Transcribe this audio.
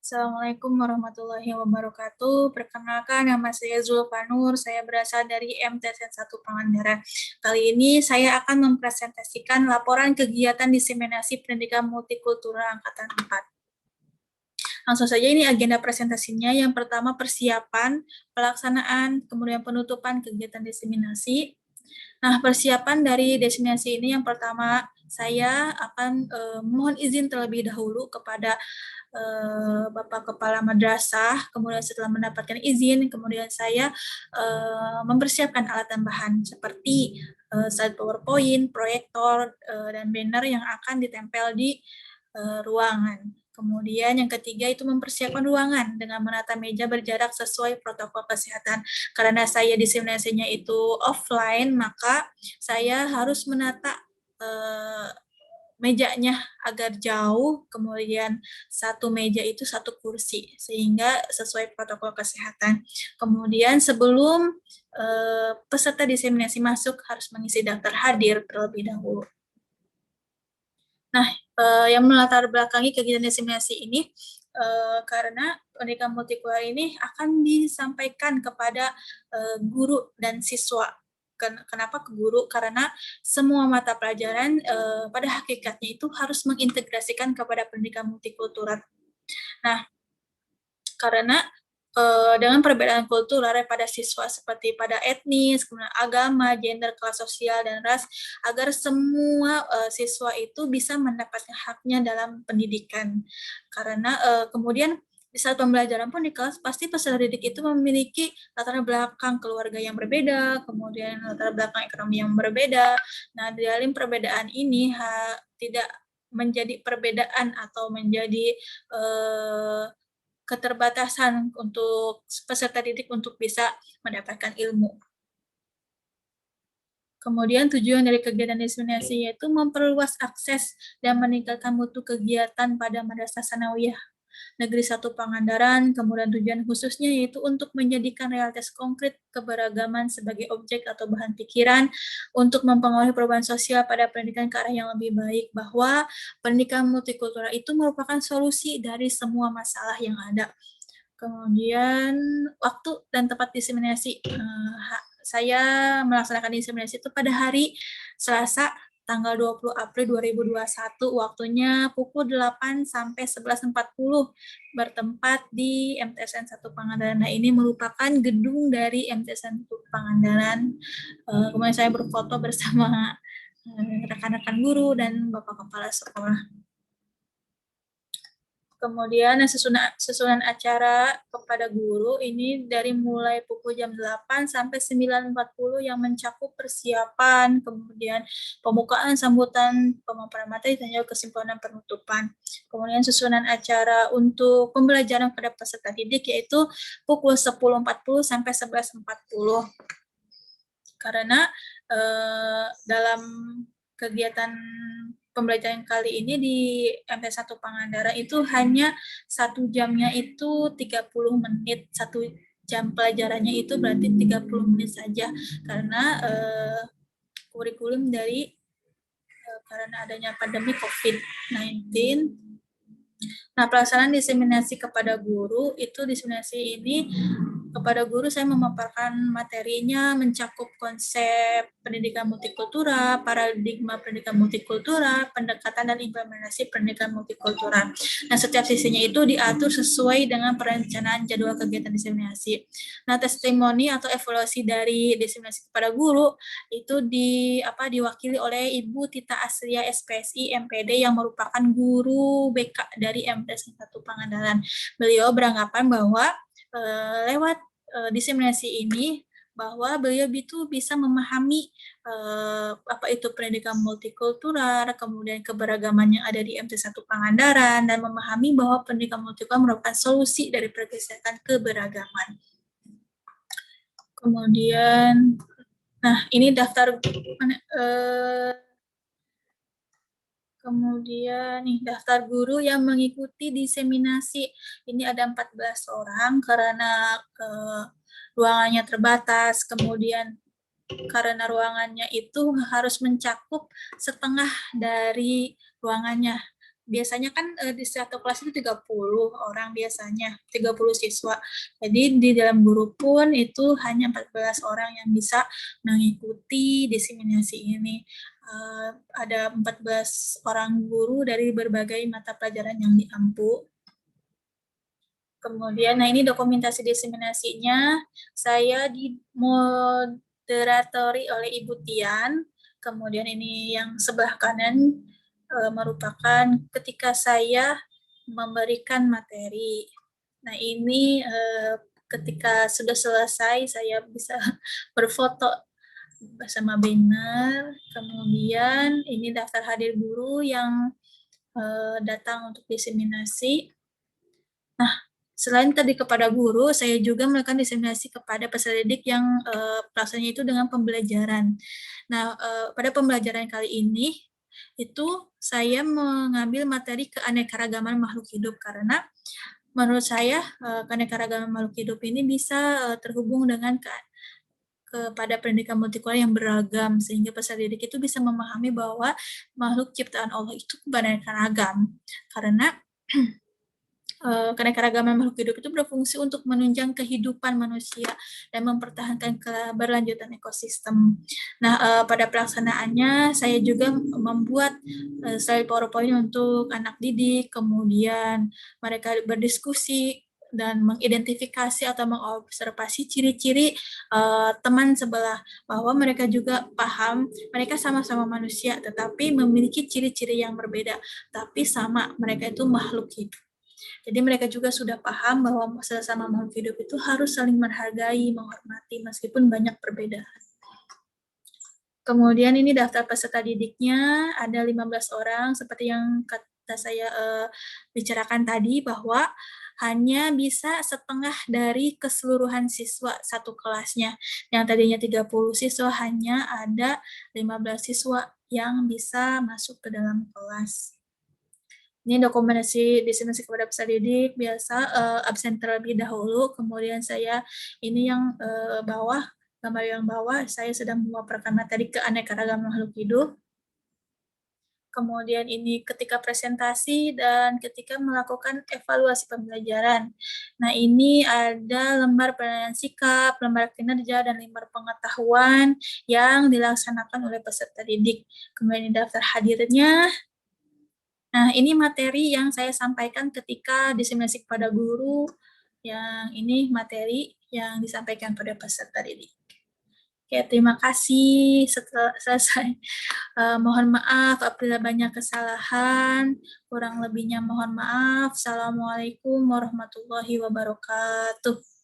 Assalamualaikum warahmatullahi wabarakatuh. Perkenalkan, nama saya Zulfanur. Saya berasal dari MTSN 1 Pangandaran. Kali ini saya akan mempresentasikan laporan kegiatan diseminasi pendidikan multikultural angkatan 4. Langsung saja, ini agenda presentasinya. Yang pertama, persiapan, pelaksanaan, kemudian penutupan kegiatan diseminasi. Nah, persiapan dari diseminasi ini yang pertama, saya akan mohon izin terlebih dahulu kepada Bapak Kepala Madrasah. Kemudian setelah mendapatkan izin, kemudian saya mempersiapkan alat tambahan seperti slide PowerPoint, proyektor, dan banner yang akan ditempel di ruangan. Kemudian yang ketiga itu mempersiapkan ruangan dengan menata meja berjarak sesuai protokol kesehatan. Karena saya diseminasinya itu offline, maka saya harus menata mejanya agar jauh, kemudian satu meja itu satu kursi, sehingga sesuai protokol kesehatan. Kemudian sebelum peserta diseminasi masuk harus mengisi daftar hadir terlebih dahulu. Nah, yang melatar belakangi kegiatan diseminasi ini karena pendidikan multikultural ini akan disampaikan kepada guru dan siswa. Kenapa ke guru? Karena semua mata pelajaran pada hakikatnya itu harus mengintegrasikan kepada pendidikan multikultural. Nah, karena dengan perbedaan kultural pada siswa seperti pada etnis, kemudian agama, gender, kelas sosial, dan ras, agar semua siswa itu bisa mendapatkan haknya dalam pendidikan. Karena kemudian di saat pembelajaran pun di kelas, pasti peserta didik itu memiliki latar belakang keluarga yang berbeda, kemudian latar belakang ekonomi yang berbeda. Nah, dalam perbedaan ini tidak menjadi perbedaan atau menjadi keterbatasan untuk peserta didik untuk bisa mendapatkan ilmu. Kemudian tujuan dari kegiatan diseminasi yaitu memperluas akses dan meningkatkan mutu kegiatan pada Madrasah Sanawiyah Negeri 1 Pangandaran. Kemudian tujuan khususnya yaitu untuk menjadikan realitas konkret keberagaman sebagai objek atau bahan pikiran untuk mempengaruhi perubahan sosial pada pendidikan ke arah yang lebih baik, bahwa pendidikan multikultural itu merupakan solusi dari semua masalah yang ada. Kemudian waktu dan tempat diseminasi. Saya melaksanakan diseminasi itu pada hari Selasa tanggal 20 April 2021, waktunya pukul 8 sampai 11.40, bertempat di MTSN 1 Pangandaran. Nah, ini merupakan gedung dari MTSN 1 Pangandaran. Kemudian saya berfoto bersama rekan-rekan guru dan Bapak Kepala Sekolah. Kemudian susunan acara kepada guru ini dari mulai pukul jam 8 sampai 9.40 yang mencakup persiapan, kemudian pembukaan, sambutan, pemaparan materi, dan juga kesimpulan dan penutupan. Kemudian susunan acara untuk pembelajaran pada peserta didik yaitu pukul 10.40 sampai 11.40. Karena dalam kegiatan pembelajaran kali ini di MT1 Pangandaran itu hanya 1 jamnya itu 30 menit, 1 jam pelajarannya itu berarti 30 menit saja, karena kurikulum dari karena adanya pandemi COVID-19. Nah, pelaksanaan diseminasi kepada guru, itu diseminasi ini kepada guru saya memaparkan materinya mencakup konsep pendidikan multikultural, paradigma pendidikan multikultural, pendekatan dan implementasi pendidikan multikultural. Nah, setiap sisinya itu diatur sesuai dengan perencanaan jadwal kegiatan diseminasi. Nah, testimoni atau evaluasi dari diseminasi kepada guru itu diwakili oleh Ibu Tita Asria SPSI MPD yang merupakan guru BK dari MTSN 1 Pangandaran. Beliau beranggapan bahwa lewat diseminasi ini bahwa beliau itu bisa memahami apa itu pendidikan multikultural, kemudian keberagaman yang ada di MT1 Pangandaran, dan memahami bahwa pendidikan multikultural merupakan solusi dari pergeseran keberagaman. Kemudian, nah ini daftar kemudian nih daftar guru yang mengikuti diseminasi. Ini ada 14 orang karena ruangannya terbatas, kemudian karena ruangannya itu harus mencakup setengah dari ruangannya. biasanya kan di satu kelas itu 30 orang biasanya, 30 siswa. Jadi di dalam guru pun itu hanya 14 orang yang bisa mengikuti diseminasi ini. Ada 14 orang guru dari berbagai mata pelajaran yang diampu. Kemudian, nah ini dokumentasi diseminasinya, saya dimoderatori oleh Ibu Tian. Kemudian ini yang sebelah kanan merupakan ketika saya memberikan materi. Nah ini ketika sudah selesai saya bisa berfoto bersama banner. Kemudian ini daftar hadir guru yang datang untuk diseminasi. Nah, selain tadi kepada guru, saya juga melakukan diseminasi kepada peserta didik yang pelaksananya itu dengan pembelajaran. Nah, pada pembelajaran kali ini, itu saya mengambil materi keanekaragaman makhluk hidup karena menurut saya keanekaragaman makhluk hidup ini bisa terhubung dengan kepada pendidikan multikultural yang beragam sehingga peserta didik itu bisa memahami bahwa makhluk ciptaan Allah itu beraneka ragam karena keanekaragaman makhluk hidup itu berfungsi untuk menunjang kehidupan manusia dan mempertahankan keberlanjutan ekosistem. Nah, pada pelaksanaannya saya juga membuat slide PowerPoint untuk anak didik, kemudian mereka berdiskusi dan mengidentifikasi atau mengobservasi ciri-ciri teman sebelah bahwa mereka juga paham mereka sama-sama manusia tetapi memiliki ciri-ciri yang berbeda tapi sama mereka itu makhluk hidup. Jadi mereka juga sudah paham bahwa sesama makhluk hidup itu harus saling menghargai, menghormati meskipun banyak perbedaan. Kemudian ini daftar peserta didiknya ada 15 orang seperti yang kata saya bicarakan tadi bahwa hanya bisa setengah dari keseluruhan siswa satu kelasnya. Yang tadinya 30 siswa hanya ada 15 siswa yang bisa masuk ke dalam kelas. Ini dokumentasi diseminasi kepada peserta didik, biasa absen terlebih dahulu, kemudian saya ini yang bawah, gambar yang bawah, saya sedang memaparkan materi keanekaragaman makhluk hidup. Kemudian ini ketika presentasi dan ketika melakukan evaluasi pembelajaran. Nah ini ada lembar penilaian sikap, lembar kinerja, dan lembar pengetahuan yang dilaksanakan oleh peserta didik. Kemudian daftar hadirnya. Nah, ini materi yang saya sampaikan ketika diseminasi kepada guru, yang ini materi yang disampaikan pada peserta didik. Oke, terima kasih. Setelah selesai, mohon maaf apabila banyak kesalahan, kurang lebihnya mohon maaf. Assalamualaikum warahmatullahi wabarakatuh.